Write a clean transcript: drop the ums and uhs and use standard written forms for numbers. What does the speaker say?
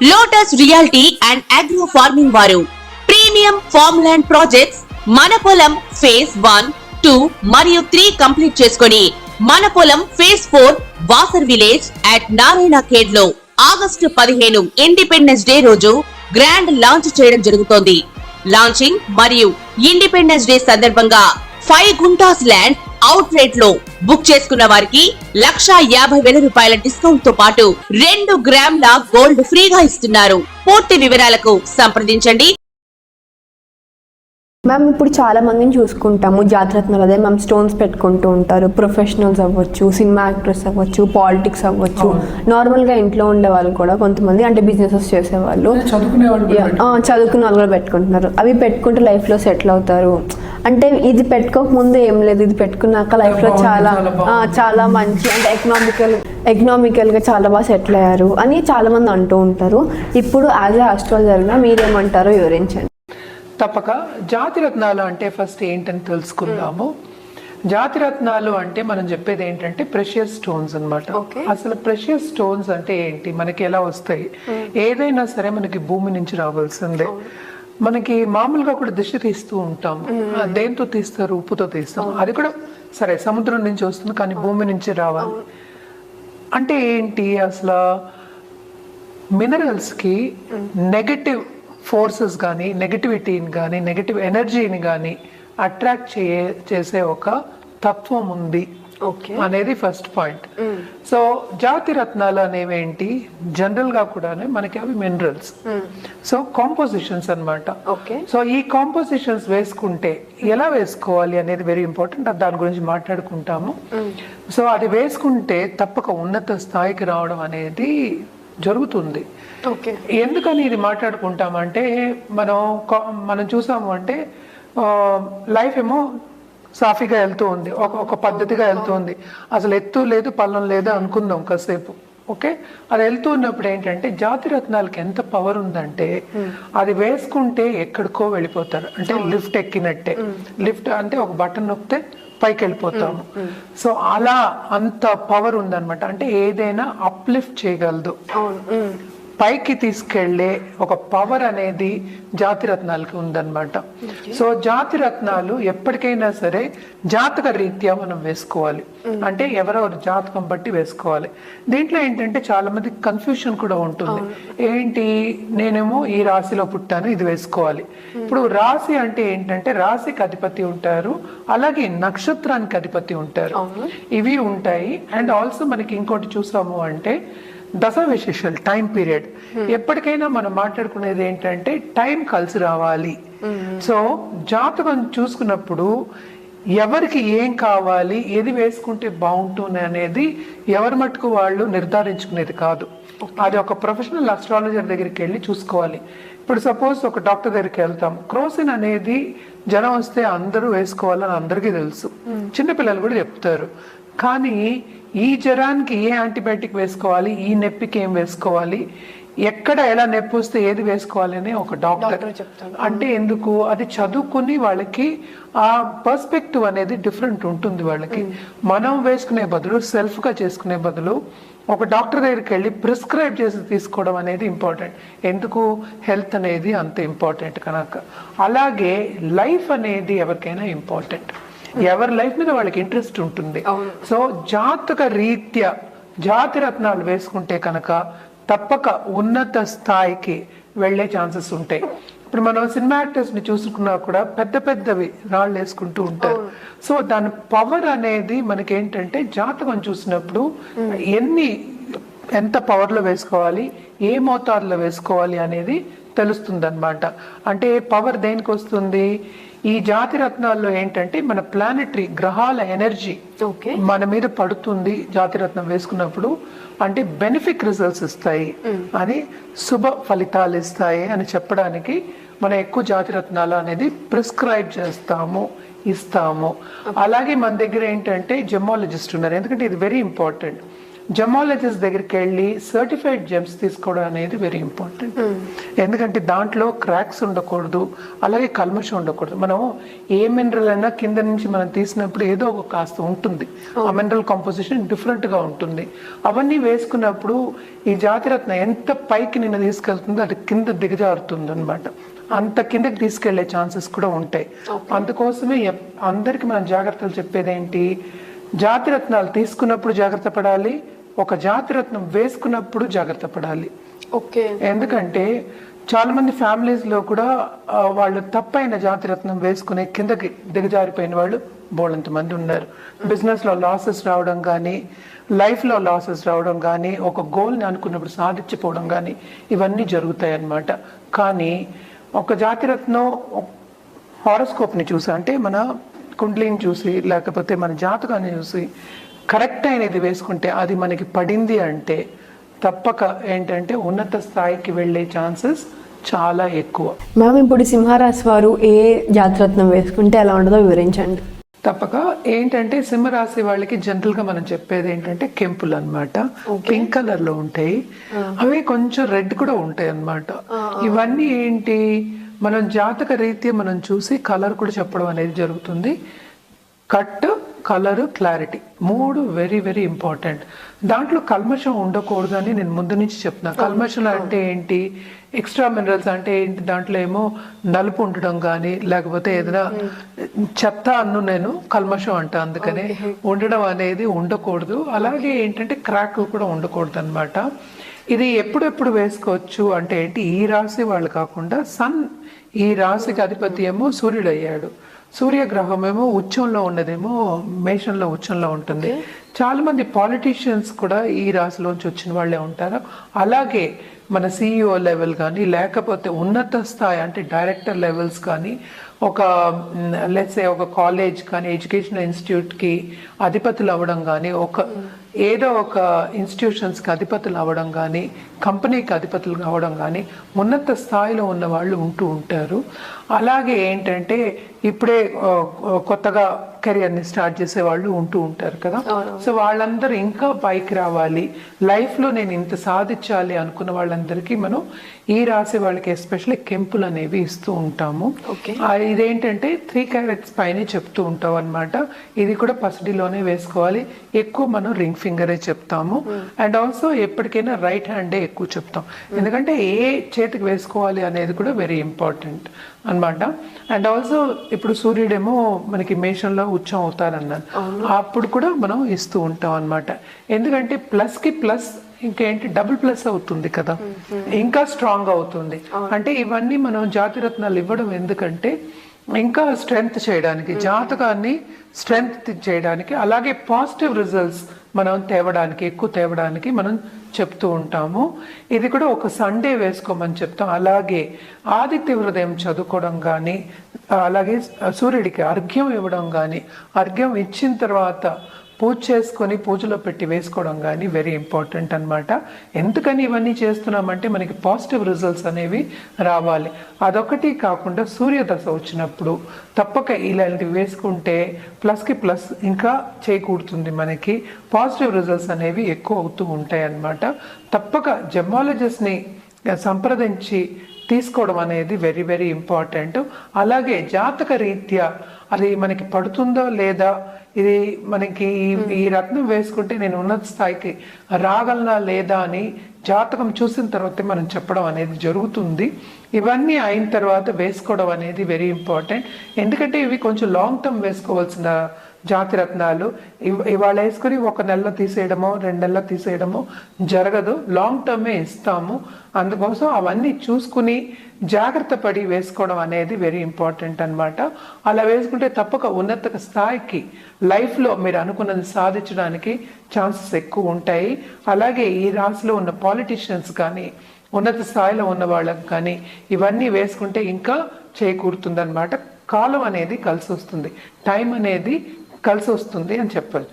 Lotus reality and agro farming వారు premium farm land projects మన పొలం ఫేజ్ 1, 2 మరియు 3 కంప్లీట్ చేసుకొని మన పొలం phase 4 Wasar village at Narayana Khed లో ఆగస్టు 15 ఇండిపెండెన్స్ డే రోజు గ్రాండ్ లాంచ్ చేయడం జరుగుతోంది. లాంచింగ్ మరియు ఇండిపెండెన్స్ డే సందర్భంగా 5 గుంటాస్ ల్యాండ్ అవుట్ రేట్ లో బుక్ చేసుకున్న వారికి 1,50,000 రూపాయల డిస్కౌంట్ తో పాటు 2 గ్రాముల గోల్డ్ ఫ్రీగా ఇస్తున్నారు. పూర్తి వివరాలకు సంప్రదించండి. మ్యామ్ ఇప్పుడు చాలా మందిని చూసుకుంటాము జాతరత్నాలు, అదే మ్యామ్ స్టోన్స్ పెట్టుకుంటూ ఉంటారు. ప్రొఫెషనల్స్ అవ్వచ్చు, సినిమా యాక్టర్స్ అవ్వచ్చు, పాలిటిక్స్ అవ్వచ్చు, నార్మల్గా ఇంట్లో ఉండే వాళ్ళు కూడా కొంతమంది అంటే బిజినెసెస్ చేసేవాళ్ళు, చదువుకునే వాళ్ళు కూడా పెట్టుకుంటున్నారు. అవి పెట్టుకుంటే లైఫ్లో సెటిల్ అవుతారు. అంటే ఇది పెట్టుకోకముందు ఏం లేదు, ఇది పెట్టుకున్నాక లైఫ్లో చాలా మంచి అంటే ఎకనామికల్గా చాలా బాగా సెటిల్ అయ్యారు అని చాలా మంది అంటూ ఉంటారు. ఇప్పుడు యాజ్ ఏ ఆస్ట్రాలజర్గా మీరేమంటారో వివరించండి. తప్పక. జాతిరత్నాలు అంటే ఫస్ట్ ఏంటని తెలుసుకుందాము. జాతిరత్నాలు అంటే మనం చెప్పేది ఏంటంటే ప్రెషియస్ స్టోన్స్ అన్నమాట. అసలు ప్రెషియస్ స్టోన్స్ అంటే ఏంటి, మనకి ఎలా వస్తాయి? ఏదైనా సరే మనకి భూమి నుంచి రావాల్సిందే. మనకి మామూలుగా కూడా దిష్టి తీస్తూ ఉంటాం. దేంతో తీస్తారు? ఉప్పుతో తీస్తాం. అది కూడా సరే సముద్రం నుంచి వస్తుంది, కానీ భూమి నుంచి రావాలి. అంటే ఏంటి అసలు? మినరల్స్కి నెగటివ్ ఫోర్సెస్ కానీ, నెగటివిటీని కానీ, నెగటివ్ ఎనర్జీని కానీ అట్రాక్ట్ చేసే ఒక తత్వం ఉంది అనేది ఫస్ట్ పాయింట్. సో జాతి రత్నాలు అనేవి ఏంటి, జనరల్ గా కూడా మనకి అవి మినరల్స్. సో కాంపోజిషన్స్ అన్నమాట. సో ఈ కాంపోజిషన్స్ వేసుకుంటే ఎలా వేసుకోవాలి అనేది వెరీ ఇంపార్టెంట్. దాని గురించి మాట్లాడుకుంటాము. సో అది వేసుకుంటే తప్పక ఉన్నత స్థాయికి రావడం అనేది జరుగుతుంది. ఎందుకని ఇది మాట్లాడుకుంటామంటే మనం చూసాము అంటే లైఫ్ ఏమో సాఫీగా వెళ్తూ ఉంది, ఒక పద్ధతిగా వెళ్తూ ఉంది. అసలు ఎత్తు లేదు పల్లం లేదు అనుకుందాం కాసేపు. ఓకే, అది వెళ్తూ ఉన్నప్పుడు ఏంటంటే జాతి రత్నాలకి ఎంత పవర్ ఉందంటే అది వేసుకుంటే ఎక్కడికో వెళ్ళిపోతారు. అంటే లిఫ్ట్ ఎక్కినట్టే. లిఫ్ట్ అంటే ఒక బటన్ నొక్కితే పైకి వెళ్ళిపోతాము. సో అలా అంత పవర్ ఉందన్నమాట. అంటే ఏదైనా అప్లిఫ్ట్ చేయగలదు, పైకి తీసుకెళ్లే ఒక పవర్ అనేది జాతి రత్నాలకి ఉందన్నమాట. సో జాతి రత్నాలు ఎప్పటికైనా సరే జాతక రీత్యా మనం వేసుకోవాలి. అంటే ఎవరెవరు జాతకం బట్టి వేసుకోవాలి. దీంట్లో ఏంటంటే చాలా మంది కన్ఫ్యూషన్ కూడా ఉంటుంది. ఏంటి, నేనేమో ఈ రాశిలో పుట్టాను, ఇది వేసుకోవాలి. ఇప్పుడు రాశి అంటే ఏంటంటే రాశికి అధిపతి ఉంటారు, అలాగే నక్షత్రానికి అధిపతి ఉంటారు, ఇవి ఉంటాయి. అండ్ ఆల్సో మనకి ఇంకోటి చూసాము అంటే దశ విశేషాలు, టైం పీరియడ్. ఎప్పటికైనా మనం మాట్లాడుకునేది ఏంటంటే టైం కలిసి రావాలి. సో జాతకం చూసుకున్నప్పుడు ఎవరికి ఏం కావాలి, ఏది వేసుకుంటే బాగుంటుంది అనేది ఎవరి మట్టుకు వాళ్ళు నిర్ధారించుకునేది కాదు. అది ఒక ప్రొఫెషనల్ అస్ట్రాలజర్ దగ్గరికి వెళ్ళి చూసుకోవాలి. ఇప్పుడు సపోజ్ ఒక డాక్టర్ దగ్గరికి వెళ్తాం, క్రోసిన్ అనేది జ్వరం వస్తే అందరూ వేసుకోవాలని అందరికీ తెలుసు, చిన్నపిల్లలు కూడా చెప్తారు. కానీ ఈ జ్వరానికి ఏ యాంటీబయాటిక్ వేసుకోవాలి, ఈ నొప్పికి ఏం వేసుకోవాలి, ఎక్కడ ఎలా నొప్పి వస్తే ఏది వేసుకోవాలి అని ఒక డాక్టర్ చెప్తారు. అంటే ఎందుకు? అది చదువుకుని వాళ్ళకి ఆ పర్స్పెక్టివ్ అనేది డిఫరెంట్ ఉంటుంది వాళ్ళకి. మనం వేసుకునే బదులు, సెల్ఫ్ గా చేసుకునే బదులు ఒక డాక్టర్ దగ్గరికి వెళ్ళి ప్రిస్క్రైబ్ చేసి తీసుకోవడం అనేది ఇంపార్టెంట్. ఎందుకు? హెల్త్ అనేది అంత ఇంపార్టెంట్ కనుక. అలాగే లైఫ్ అనేది ఎవరికైనా ఇంపార్టెంట్. ఎవరి లైఫ్ మీద వాళ్ళకి ఇంట్రెస్ట్ ఉంటుంది. సో జాతక రీత్యా జాతి రత్నాలు వేసుకుంటే కనుక తప్పక ఉన్నత స్థాయికి వెళ్లే ఛాన్సెస్ ఉంటాయి. ఇప్పుడు మనం సినిమా యాక్టర్స్ ని చూసుకున్నా కూడా పెద్ద పెద్దవి రాళ్ళు వేసుకుంటూ ఉంటారు. సో దాని పవర్ అనేది మనకి ఏంటంటే జాతకం చూసినప్పుడు ఎంత పవర్ లో వేసుకోవాలి, ఏ మోతాదులో వేసుకోవాలి అనేది తెలుస్తుంది అనమాట. అంటే పవర్ దేనికి వస్తుంది? ఈ జాతి రత్నాల్లో ఏంటంటే మన ప్లానెటరీ గ్రహాల ఎనర్జీ మన మీద పడుతుంది జాతి రత్నం వేసుకున్నప్పుడు. అంటే బెనిఫిక్ రిజల్ట్స్ ఇస్తాయి అని, శుభ ఫలితాలు ఇస్తాయి అని చెప్పడానికి మనం ఎక్కువ జాతి రత్నాలు అనేది ప్రిస్క్రైబ్ చేస్తాము, ఇస్తాము. అలాగే మన దగ్గర ఏంటంటే జెమాలజిస్ట్ ఉన్నారు, ఎందుకంటే ఇది వెరీ ఇంపార్టెంట్. జెమాలజిస్ట్ దగ్గరికి వెళ్ళి సర్టిఫైడ్ జెమ్స్ తీసుకోవడం అనేది వెరీ ఇంపార్టెంట్. ఎందుకంటే దాంట్లో క్రాక్స్ ఉండకూడదు, అలాగే కల్మషం ఉండకూడదు. మనం ఏ మినరల్ అయినా కింద నుంచి మనం తీసినప్పుడు ఏదో ఒక కాస్త ఉంటుంది, ఆ మినరల్ కాంపోజిషన్ డిఫరెంట్ గా ఉంటుంది. అవన్నీ వేసుకున్నప్పుడు ఈ జాతిరత్న ఎంత పైకి నిన్న తీసుకెళ్తుందో అది కింద దిగజారుతుంది అనమాట. అంత కిందకి తీసుకెళ్లే ఛాన్సెస్ కూడా ఉంటాయి. అందుకోసమే అందరికి మనం జాగ్రత్తలు చెప్పేది ఏంటి, జాతిరత్నాలు తీసుకున్నప్పుడు జాగ్రత్త పడాలి, ఒక జాతిరత్నం వేసుకున్నప్పుడు జాగ్రత్త పడాలి. ఎందుకంటే చాలా మంది ఫ్యామిలీస్ లో కూడా వాళ్ళు తప్పైన జాతిరత్నం వేసుకుని కిందకి దిగజారిపోయిన వాళ్ళు బోళంత మంది ఉన్నారు. బిజినెస్ లో లాసెస్ రావడం కానీ, లైఫ్ లో లాసెస్ రావడం కానీ, ఒక గోల్ ని అనుకున్నప్పుడు సాధించిపోవడం కానీ ఇవన్నీ జరుగుతాయి అన్నమాట. కానీ ఒక జాతిరత్నం హారోస్కోప్ ని చూసి, అంటే మన కుండ్లీని చూసి లేకపోతే మన జాతకాన్ని చూసి కరెక్ట్ అయినది వేసుకుంటే అది మనకి పడింది అంటే తప్పక ఏంటంటే ఉన్నత స్థాయికి వెళ్ళే ఛాన్సెస్ చాలా ఎక్కువ. మ్యామ్, ఇప్పుడు సింహరాశి వారు ఏ జాతిరత్నం వేసుకుంటే ఎలా ఉండదో వివరించండి. తప్పక ఏంటంటే సింహరాశి వాళ్ళకి జనరల్ గా మనం చెప్పేది ఏంటంటే కెంపులు అన్నమాట. పింక్ కలర్ లో ఉంటాయి, అవి కొంచెం రెడ్ కూడా ఉంటాయి అన్నమాట. ఇవన్నీ ఏంటి, మనం జాతక రీత్యా మనం చూసి కలర్ కూడా చెప్పడం అనేది జరుగుతుంది. కట్, కలర్, క్లారిటీ మూడు వెరీ వెరీ ఇంపార్టెంట్. దాంట్లో కల్మషం ఉండకూడదు అని నేను ముందు నుంచి చెప్తున్నా. కల్మషం అంటే ఏంటి, ఎక్స్ట్రా మినరల్స్ అంటే ఏంటి, దాంట్లో ఏమో నలుపు ఉండడం కానీ లేకపోతే ఏదైనా చెత్త అన్ను నేను కల్మషం అంటా, అందుకనే ఉండడం అనేది ఉండకూడదు. అలాగే ఏంటంటే క్రాక్ కూడా ఉండకూడదు అనమాట. ఇది ఎప్పుడెప్పుడు వేసుకోవచ్చు అంటే ఏంటి, ఈ రాశి వాళ్ళు కాకుండా సన్ ఈ రాశికి అధిపతి ఏమో సూర్యుడు అయ్యాడు, సూర్యగ్రహం ఏమో ఉచ్చంలో ఉన్నదేమో మేషంలో ఉచ్చంలో ఉంటుంది. చాలా మంది పాలిటీషియన్స్ కూడా ఈ రాశిలోంచి వచ్చిన వాళ్ళే ఉంటారు. అలాగే మన CEO లెవెల్ కానీ లేకపోతే ఉన్నత స్థాయి అంటే డైరెక్టర్ లెవెల్స్ కానీ, ఒక లెట్స్ సే ఒక కాలేజ్ కానీ ఎడ్యుకేషనల్ ఇన్స్టిట్యూట్కి అధిపతులు అవ్వడం కానీ, ఏదో ఒక ఇన్స్టిట్యూషన్స్కి అధిపతులు అవ్వడం కానీ, కంపెనీకి అధిపతులు కావడం కానీ ఉన్నత స్థాయిలో ఉన్న వాళ్ళు ఉంటూ ఉంటారు. అలాగే ఏంటంటే ఇప్పుడే కొత్తగా కెరియర్ని స్టార్ట్ చేసే వాళ్ళు ఉంటూ ఉంటారు కదా. సో వాళ్ళందరూ ఇంకా పైకి రావాలి, లైఫ్లో నేను ఇంత సాధించాలి అనుకున్న వాళ్ళందరికీ మనం ఈ రాశి వాళ్ళకి ఎస్పెషల్లీ కెంపులు అనేవి ఇస్తూ ఉంటాము. ఇదేంటంటే 3 carats పైనే చెప్తూ ఉంటాం అనమాట. ఇది కూడా పసిడిలోనే వేసుకోవాలి. ఎక్కువ మనం రింగ్ ఫింగరే చెప్తాము. అండ్ ఆల్సో ఎప్పటికైనా రైట్ హ్యాండే ఎక్కువ చెప్తాం, ఎందుకంటే ఏ చేతికి వేసుకోవాలి అనేది కూడా వెరీ ఇంపార్టెంట్ అన్నమాట. అండ్ ఆల్సో ఇప్పుడు సూర్యుడేమో మనకి మేషంలో ఉచ్చం అవుతారన్నారు, అప్పుడు కూడా మనం ఇస్తూ ఉంటాం అన్నమాట. ఎందుకంటే ప్లస్ కి ప్లస్ ఇంకేంటి డబుల్ ప్లస్ అవుతుంది కదా, ఇంకా స్ట్రాంగ్ అవుతుంది. అంటే ఇవన్నీ మనం జాతిరత్నాలు ఇవ్వడం ఎందుకంటే ఇంకా స్ట్రెంగ్త్ చేయడానికి, జాతకాన్ని స్ట్రెంగ్త్ చేయడానికి, అలాగే పాజిటివ్ రిజల్ట్స్ మనం ఎక్కువ తేవడానికి మనం చెప్తూ ఉంటాము. ఇది కూడా ఒక సండే వేసుకోమని చెప్తాం. అలాగే ఆదిత్య హృదయం చదువుకోవడం కానీ, అలాగే సూర్యుడికి అర్ఘ్యం ఇవ్వడం కానీ, అర్ఘ్యం ఇచ్చిన తర్వాత పూజ చేసుకొని పూజలో పెట్టి వేసుకోవడం కానీ వెరీ ఇంపార్టెంట్ అన్నమాట. ఎందుకని ఇవన్నీ చేస్తున్నామంటే మనకి పాజిటివ్ రిజల్ట్స్ అనేవి రావాలి. అదొకటి కాకుండా సూర్యదశ వచ్చినప్పుడు తప్పక ఇలాంటివి వేసుకుంటే ప్లస్కి ప్లస్ ఇంకా చేకూడుతుంది, మనకి పాజిటివ్ రిజల్ట్స్ అనేవి ఎక్కువ అవుతూ ఉంటాయి అన్నమాట. తప్పక జెమాలజిస్ట్ని సంప్రదించి తీసుకోవడం అనేది వెరీ వెరీ ఇంపార్టెంట్. అలాగే జాతక రీత్యా అది మనకి పడుతుందో లేదా, ఇది మనకి ఈ రత్నం వేసుకుంటే నేను ఉన్నత స్థాయికి రాగలనా లేదా అని జాతకం చూసిన తర్వాతే మనం చెప్పడం అనేది జరుగుతుంది. ఇవన్నీ అయిన తర్వాత వేసుకోవడం అనేది వెరీ ఇంపార్టెంట్. ఎందుకంటే ఇవి కొంచెం లాంగ్ టర్మ్ వేసుకోవాల్సిన జాతిరత్నాలు. ఇవాళ వేసుకుని 1 నెలలో తీసేయడమో 2 నెలల్లో తీసేయడమో జరగదు, లాంగ్ టర్మే ఇస్తాము. అందుకోసం అవన్నీ చూసుకుని జాగ్రత్త పడి వేసుకోవడం అనేది వెరీ ఇంపార్టెంట్ అన్నమాట. అలా వేసుకుంటే తప్పక ఉన్నత స్థాయికి లైఫ్లో మీరు అనుకున్నది సాధించడానికి ఛాన్సెస్ ఎక్కువ ఉంటాయి. అలాగే ఈ రాశిలో ఉన్న పాలిటీషియన్స్ కానీ, ఉన్నత స్థాయిలో ఉన్న వాళ్ళకి కానీ ఇవన్నీ వేసుకుంటే ఇంకా చేకూరుతుంది అన్నమాట. కాలం అనేది కలిసి వస్తుంది, టైం అనేది కలిసి వస్తుంది అని చెప్పచ్చు.